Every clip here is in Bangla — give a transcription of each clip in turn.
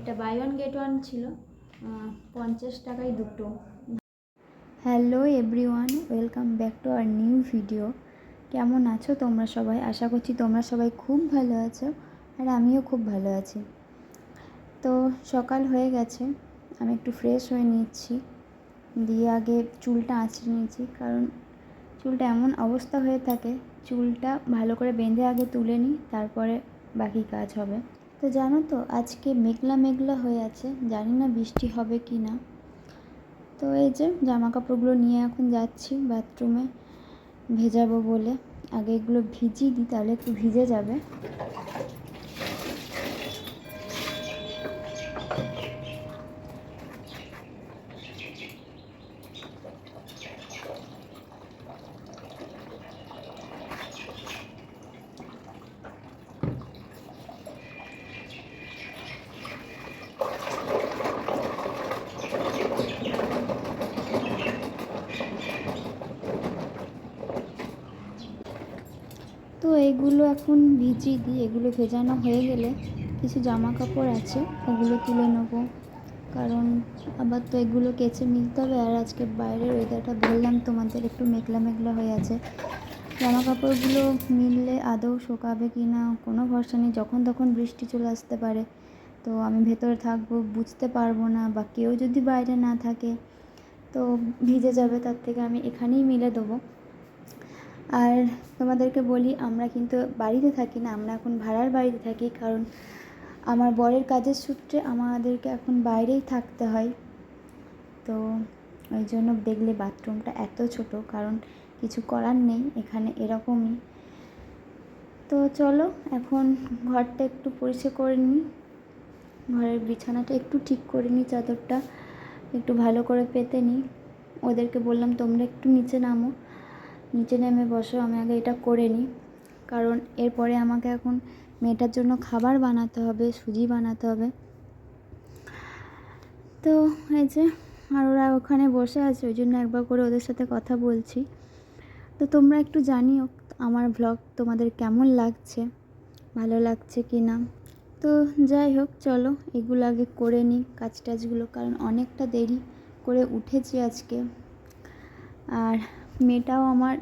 এটা বাই ওয়ান গেট ওয়ান ছিল, 50 টাকায় দুটো। Hello everyone, welcome back to our new video. কেমন আছো তোমরা সবাই? আশা করছি তোমরা সবাই খুব ভালো আছো, আর আমিও খুব ভালো আছি। তো সকাল হয়ে গেছে, আমি একটু ফ্রেশ হয়ে নিচ্ছি, দিয়ে আগে চুলটা আঁচড়ে নিয়েছি, কারণ চুলটা এমন অবস্থা হয়ে থাকে, চুলটা ভালো করে বেঁধে আগে তুলে নিই, তারপরে বাকি কাজ হবে। তো জানো তো, আজকে মেঘলা মেঘলা হয়ে আছে, জানি না বৃষ্টি হবে কি না। তো এই যে জামা কাপড়গুলো নিয়ে এখন যাচ্ছি বাথরুমে ভেজাবো বলে। আগে এগুলো ভিজিয়ে দিই, তাহলে একটু ভিজে যাবে। তো এইগুলো এখন ভিজিয়ে দিই, এগুলো ভেজানো হয়ে গেলে কিছু জামা কাপড় আছে ওগুলো তুলে নেবো, কারণ আবার তো এগুলো কেচে মিলতে হবে। আর আজকে বাইরের ওয়েদারটা বললাম তোমাদের, একটু মেঘলা মেঘলা হয়ে আছে। জামা কাপড়গুলো মিললে আদৌ শোকাবে কি না কোনো ভরসা নেই, যখন তখন বৃষ্টি চলে আসতে পারে। তো আমি ভেতরে থাকবো, বুঝতে পারবো না, বা কেউ যদি বাইরে না থাকে তো ভিজে যাবে, তার থেকে আমি এখানেই মিলে দেবো। আর তোমাদেরকে বলি, আমরা কিন্তু বাড়িতে থাকি না, আমরা এখন ভাড়ার বাড়িতে থাকি, কারণ আমার বরের কাজের সূত্রে আমাদেরকে এখন বাইরেই থাকতে হয়। তো ওই জন্য দেখলে বাথরুমটা এত ছোট, কারণ কিছু করার নেই, এখানে এরকমই। তো চলো এখন ঘরটা একটু পরিষ্কার করে নিই, ঘরের বিছানাটা একটু ঠিক করে নিই, চাদরটা একটু ভালো করে পেতে নিই। ওদেরকে বললাম তোমরা একটু নিচে নামো, নিচে নেমে বসো, আমি আগে এটা করে নিই, কারণ এরপরে আমাকে এখন মেয়েটার জন্য খাবার বানাতে হবে, সুজি বানাতে হবে। তো এই যে, আর ওরা ওখানে বসে আছে, ওই জন্য একবার করে ওদের সাথে কথা বলছি। তো তোমরা একটু জানিও আমার ভ্লগ তোমাদের কেমন লাগছে, ভালো লাগছে কি না। তো যাই হোক, চলো এগুলো আগে করে নিই কাজ টাজগুলো, কারণ অনেকটা দেরি করে উঠেছি আজকে। আর মেয়েটাও আমার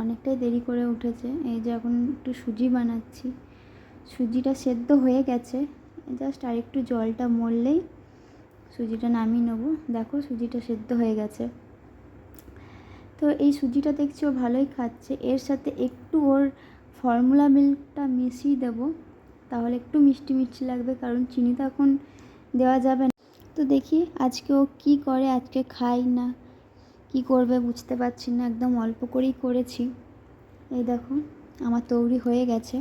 অনেকটাই দেরি করে উঠেছে। এই যে এখন একটু সুজি বানাচ্ছি, সুজিটা সেদ্ধ হয়ে গেছে, জাস্ট আর একটু জলটা মরলেই সুজিটা নামিয়ে নেবো। দেখো সুজিটা সেদ্ধ হয়ে গেছে। তো এই সুজিটা দেখছি ও ভালোই খাচ্ছে, এর সাথে একটু ওর ফর্মুলা মিল্কটা মিশিয়ে দেবো, তাহলে একটু মিষ্টি মিষ্টি লাগবে, কারণ চিনি তো এখন দেওয়া যাবে না। তো দেখি আজকে ও কী করে, আজকে খাই না কি করবে বুঝতে পারছি না, একদম অল্প করেই করেছি। এই দেখো আমার তৈরি হয়ে গেছে,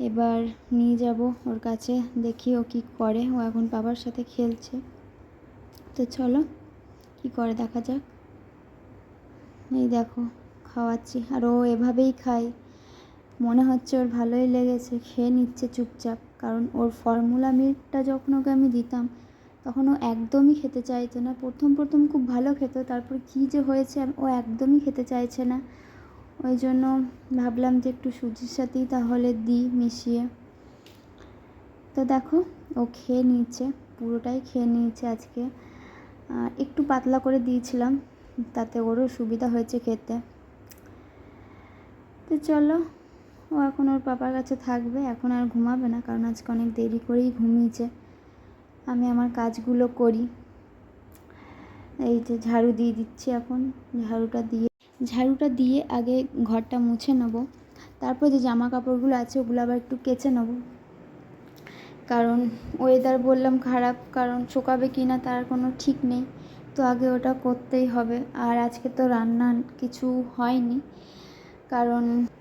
এবার নিয়ে যাব ওর কাছে, দেখি ও কী করে। ও এখন বাবার সাথে খেলছে, তো চলো কি করে দেখা যাক। এই দেখো খাওয়াচ্ছি, আর ও এভাবেই খায়, মনে হচ্ছে ওর ভালোই লেগেছে, খেয়ে নিচ্ছে চুপচাপ। কারণ ওর ফর্মুলা মিল্কটা যখন ওকে আমি দিতাম, তখন ও একদমই খেতে চাইতো না। প্রথম প্রথম খুব ভালো খেত, তারপর কী যে হয়েছে ও একদমই খেতে চাইছে না। ওই জন্য ভাবলাম যে একটু সুজির সাথেই তাহলে দিই মিশিয়ে। তো দেখো ও খেয়ে নিয়েছে, পুরোটাই খেয়ে নিয়েছে আজকে। একটু পাতলা করে দিয়েছিলাম, তাতে ওরও সুবিধা হয়েছে খেতে। তো চলো, ও এখন ওর পাপার কাছে থাকবে, এখন আর ঘুমাবে না, কারণ আজকে অনেক দেরি করেই ঘুমিয়েছে। আমি আমার কাজগুলো করি। এই যে ঝাড়ু দিয়ে দিচ্ছি, এখন ঝাড়ুটা দিয়ে আগে ঘরটা মুছে নেবো, তারপর যে জামা কাপড়গুলো আছে ওগুলো আবার একটু কেচে নেবো, কারণ ওয়েদার বললাম খারাপ, কারণ শুকাবে কি না তার কোনো ঠিক নেই। তো আগে ওটা করতেই হবে। আর আজকে তো রান্না কিছু হয়নি,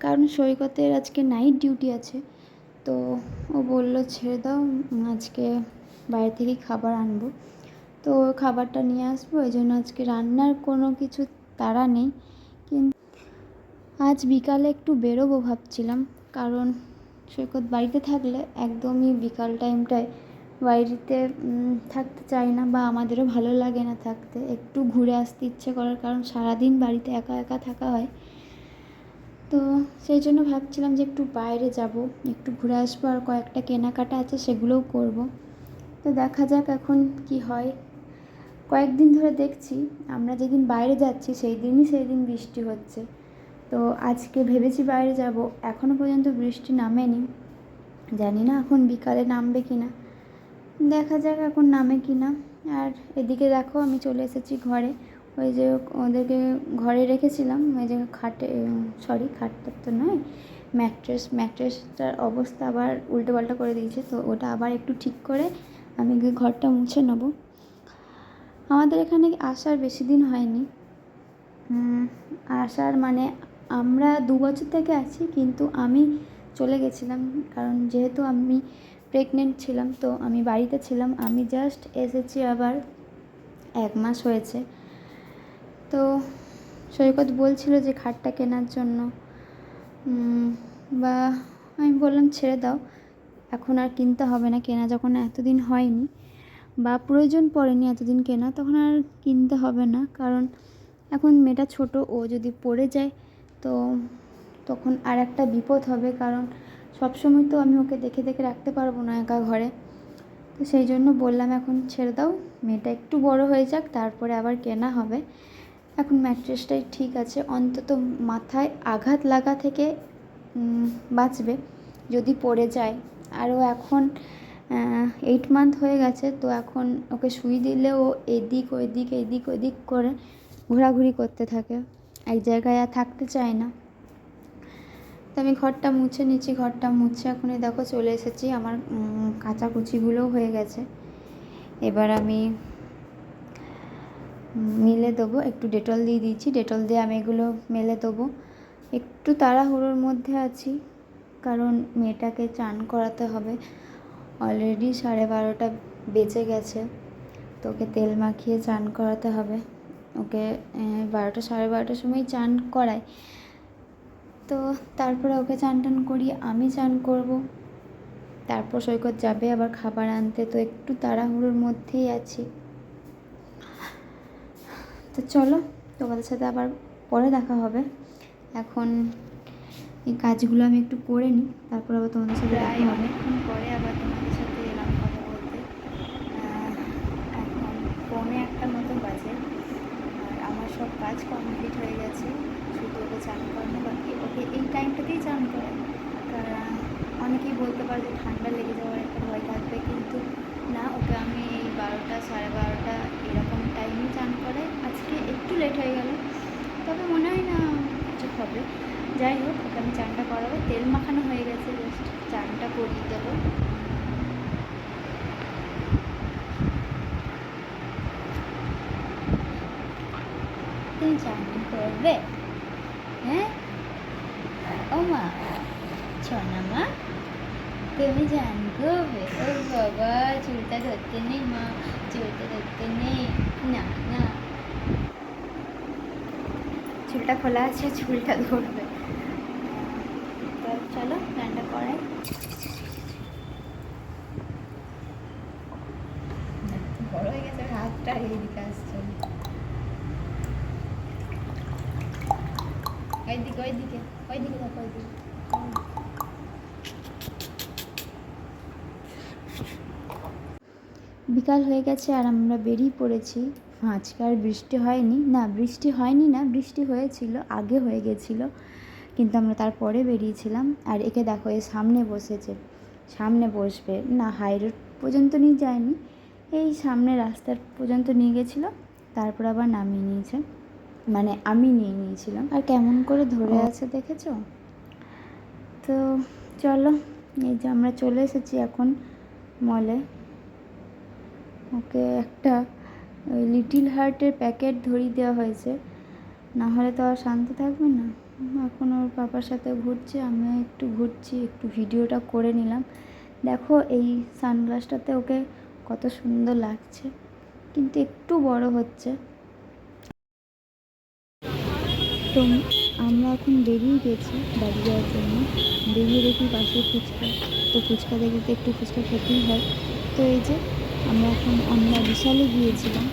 কারণ সৈকতের আজকে নাইট ডিউটি আছে। তো ও বললো ছেড়ে দাও, আজকে বাইরে থেকেই খাবার আনবো, তো খাবারটা নিয়ে আসবো, এই জন্য আজকে রান্নার কোনো কিছু তাড়া নেই। কিন্তু আজ বিকালে একটু বেরোবো ভাবছিলাম, কারণ সৈকত বাড়িতে থাকলে একদমই বিকাল টাইমটায় বাড়িতে থাকতে চাই না, বা আমাদেরও ভালো লাগে না থাকতে, একটু ঘুরে আসতে ইচ্ছে করার, কারণ সারাদিন বাড়িতে একা একা থাকা হয়। তো সেই জন্য ভাবছিলাম যে একটু বাইরে যাব, একটু ঘুরে আসবো, আর কয়েকটা কেনাকাটা আছে সেগুলোও করব। তো দেখা যাক এখন কি হয়। কয়েকদিন ধরে দেখছি আমরা যেদিন বাইরে যাচ্ছি সেই দিন বৃষ্টি হচ্ছে। তো আজকে ভেবেছি বাইরে যাব, এখনও পর্যন্ত বৃষ্টি নামেনি। জানি না এখন বিকালে নামবে কি না, দেখা যাক এখন নামে কি না। আর এদিকে দেখো আমি চলে এসেছি ঘরে। ওই যে ওদেরকে ঘরে রেখেছিলাম, ওই যে খাটটা তো নয়, ম্যাট্রেসটার অবস্থা আবার উল্টোপাল্টা করে দিয়েছে। তো ওটা আবার একটু ঠিক করে আমি গিয়ে ঘরটা মুছে নেব। আমাদের এখানে আসার বেশি দিন হয়নি, আসার মানে আমরা 2 বছর থেকে আছি, কিন্তু আমি চলে গেছিলাম কারণ যেহেতু আমি প্রেগনেন্ট ছিলাম, তো আমি বাড়িতে ছিলাম। আমি জাস্ট এসেছি আবার 1 মাস হয়েছে। তো সৈকত বলছিল যে খাটটা কেনার জন্য, বা আমি বললাম ছেড়ে দাও, এখন আর কিনতে হবে না, কেনা যখন এতদিন হয়নি বা প্রয়োজন পড়েনি এতদিন কেনা, তখন আর কিনতে হবে না। কারণ এখন মেয়েটা ছোট, ও যদি পড়ে যায় তো তখন আর একটা বিপদ হবে। কারণ সবসময় তো আমি ওকে দেখে দেখে রাখতে পারবো না একা ঘরে। তো সেই জন্য বললাম এখন ছেড়ে দাও, মেয়েটা একটু বড় হয়ে যাক, তারপরে আবার কেনা হবে। এখন ম্যাট্রেসটাই ঠিক আছে, অন্তত মাথায় আঘাত লাগা থেকে বাঁচবে যদি পড়ে যায়। আরও এখন 8 মান্থ হয়ে গেছে, তো এখন ওকে শুই দিলে ও এদিক ওদিক করে ঘোরাঘুরি করতে থাকে, এক জায়গায় আর থাকতে চায় না। তো আমি ঘরটা মুছে নিচ্ছি, ঘরটা মুছে এখন দেখো চলে এসেছি। আমার কাচাকুচিগুলোও হয়ে গেছে। এবার আমি মেলে দেবো, একটু ডেটল দিয়ে দিয়েছি, ডেটল দিয়ে আমি এগুলো মেলে দেবো। একটু তাড়াহুড়োর মধ্যে আছি কারণ মেয়েটাকে চান করাতে হবে। অলরেডি 12:30 বেজে গেছে, তো ওকে তেল মাখিয়ে চান করাতে হবে। ওকে 12টা 12:30টার সময় চান করাই, তো তারপরে ওকে চান টান করিয়ে আমি চান করব। তারপর সৈকত যাবে আবার খাবার আনতে, তো একটু তাড়াহুড়োর মধ্যেই আছি। তো চলো তোমাদের সাথে আবার পরে দেখা হবে। এখন এই কাজগুলো আমি একটু করে নিই, তারপর আবার তোমাদের সাথে দেখা হবে। অনেকক্ষণ পরে আবার তোমাদের সাথে এলাম কথা বলতে। এখন 1:45 মতো বাজে, আর আমার সব কাজ কমপ্লিট হয়ে গেছে, শুধু ওকে চান করানো বাকি। ওকে এই টাইমটাতেই চান করে, কারণ অনেকেই বলতে পারে যে ঠান্ডা লেগে যাওয়ার একটা ভয় থাকবে, কিন্তু না, ওকে আমি এই 12টা 12:30 এরকম টাইমেই চান করে। আজকে একটু লেট হয়ে গেল, তবে মনে হয় না কিছু হবে। যাই হোক, ওকে আমি চানটা করাবো, তেল মাখানো হয়ে গেছে, জাস্ট চানটা করিয়ে দেবো। তুমি চান করবে? হ্যাঁ ও মা, ছনা মা, তুমি চান করবে? ও বাবা, চুলটা ধরতে নেই মা, চুলটা ধরতে নেই, না না, চুলটা খোলা আছে, চুলটা ধরবে। তো চলো রান্না করাই। বড় হয়ে গেছে, হাতটা এইদিকে আসছে, ওইদিকে দেখো, ওইদিকে। বিকাল হয়ে গেছে আর আমরা বেরিয়ে পড়েছি। আজকে আর বৃষ্টি হয়নি, বৃষ্টি হয়েছিল, আগে হয়ে গেছিল, কিন্তু আমরা তারপরে বেরিয়েছিলাম। আর একে দেখো, এ সামনে বসেছে, সামনে বসবে না, হাই রোড পর্যন্ত নিয়ে যায়নি, এই সামনে রাস্তার পর্যন্ত নিয়ে গেছিলো, তারপর আবার নামিয়ে নিয়েছে, মানে আমি নিয়ে নিয়েছিলাম। আর কেমন করে ধরে আছে দেখেছো? তো চলো, এই যে আমরা চলে এসেছি এখন মলে। ওকে একটা ওই লিটিল হার্টের প্যাকেট ধরিয়ে দেওয়া হয়েছে, না হলে তো আর শান্ত থাকবে না। এখন ওর পাপার সাথে ঘুরছে, আমিও একটু ঘুরছি, একটু ভিডিওটা করে নিলাম। দেখো এই সানগ্লাসটাতে ওকে কত সুন্দর লাগছে, কিন্তু একটু বড় হচ্ছে। তো আমরা এখন বেরিয়ে গেছি বাড়ি যাওয়ার জন্য। বেরিয়ে দেখি পাশে ফুচকা, তো ফুচকা দেখে তো একটু ফুচকা খেতেই হয়। তো এই যে আমরা বিশালে গিয়েছিলাম,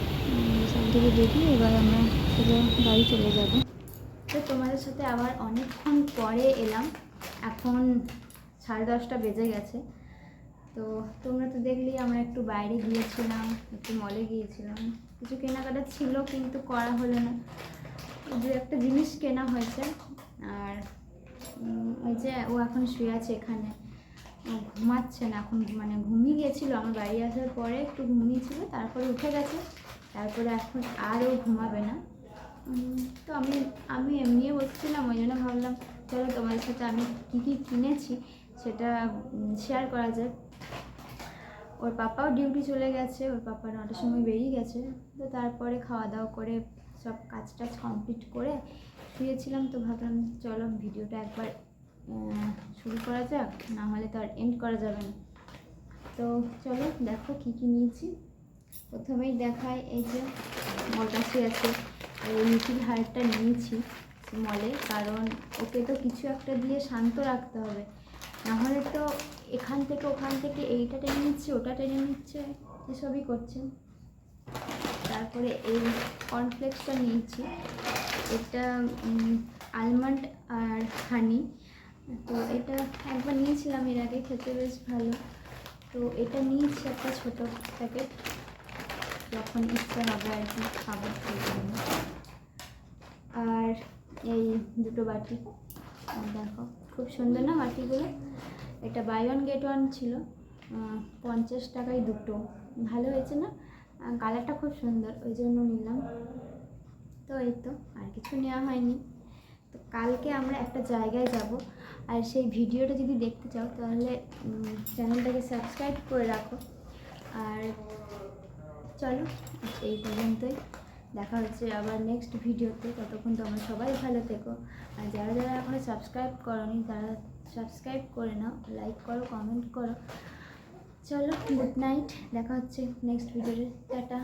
বিশাল থেকে বেরিয়ে এবার আমরা সোজা বাড়ি চলে যাব। তো তোমাদের সাথে আবার অনেকক্ষণ পরে এলাম, এখন 10:30 বেজে গেছে। তো তোমরা তো দেখলেই আমরা একটু বাইরে গিয়েছিলাম, একটু মলে গিয়েছিলাম, কিছু কেনাকাটা ছিল কিন্তু করা হলো না। দু একটা জিনিস কেনা হয়েছে। আর ওই যে ও এখন শুয়ে আছে এখানে, ও ঘুমাচ্ছে না এখন, মানে ঘুমিয়ে গিয়েছিলো আমার বাড়ি আসার পরে, একটু ঘুমিয়েছিল, তারপরে উঠে গেছে, তারপরে এখন আরও ঘুমাবে না। তো আমি আমি এমনিও বসছিলাম, ওই জন্য ভাবলাম চলো তোমাদের সাথে আমি কী কী কিনেছি সেটা শেয়ার করা যায়। ওর পাপাও ডিউটি চলে গেছে, ওর পাপা 9টার সময় বেরিয়ে গেছে। তো তারপরে খাওয়া দাওয়া করে সব কাজ টাজ কমপ্লিট করে শুয়েছিলাম, তো ভাবলাম চলো ভিডিওটা একবার শুরু করা যাক, না হলে তো আর এন্ড করা যাবে না। তো চলো দেখো কী কী নিয়েছি। প্রথমেই দেখাই, এই যে আমার কাছে আছে এই লিটিল হার্টটা নিয়েছি মলে, কারণ ওকে তো কিছু একটা দিয়ে শান্ত রাখতে হবে, নাহলে তো এখান থেকে ওখান থেকে এইটা টেনে নিচ্ছে ওটা টেনে নিচ্ছে, এসবই করছে। তারপরে এই কর্নফ্লেক্সটা নিয়েছি, এটা আলমন্ড আর হানি। তো এটা একবার নিয়েছিলাম এর আগে, খেতে বেশ ভালো। তো এটা নিয়েছি একটা ছোটো প্যাকেট, যখন ইচ্ছা হবে আর কি খাবো সেই জন্য। আর এই দুটো বাটি দেখো, খুব সুন্দর না বাটিগুলো। এটা বাই ওয়ান গেট ওয়ান ছিল, 50 টাকায় দুটো, ভালো হয়েছে না? কালারটা খুব সুন্দর, ওই জন্য নিলাম। তো এই তো, আর কিছু নেওয়া হয়নি। তো কালকে আমরা একটা জায়গায় যাব, আর সেই ভিডিওটা যদি দেখতে চাও তাহলে চ্যানেলটাকে সাবস্ক্রাইব করে রাখো। আর চলো এই পর্যন্তই, দেখা হচ্ছে আবার নেক্সট ভিডিওতে। ততক্ষণ তোমরা সবাই ভালো থেকো, আর যারা যারা এখনো সাবস্ক্রাইব করোনি তারা সাবস্ক্রাইব করে নাও, লাইক করো, কমেন্ট করো। চলো গুড নাইট, দেখা হচ্ছে নেক্সট ভিডিওতে, টাটা।